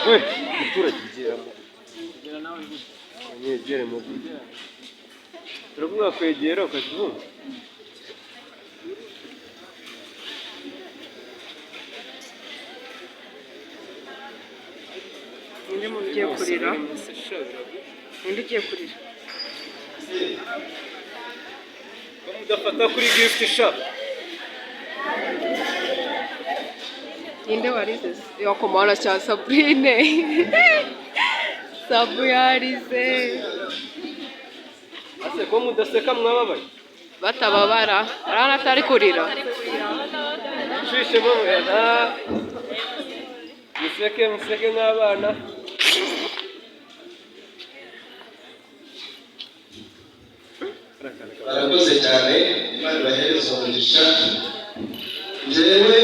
we umuturage ugeramo nyegere mu buryo turavuga kwegera ukazibumva ninde muntu ugiye kurira ninde ugiye kurira bamudafata kuri gift shop ninde warize yakomana cya Sabrine Sabu yarize ase ko mudaseka mwababaye batababara arana atari kurira shishe mumwena museke nk'abana barakoze cyane Imana ibahereze umugisha njyewe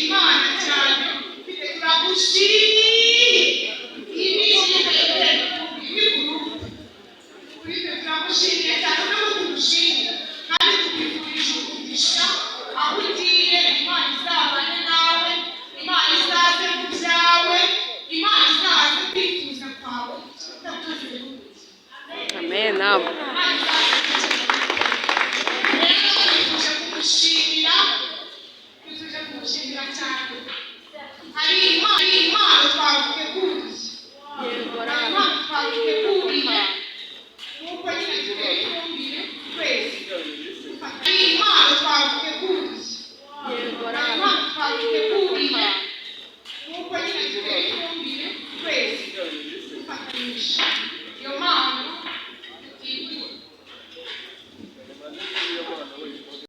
Imana cyane turagushimira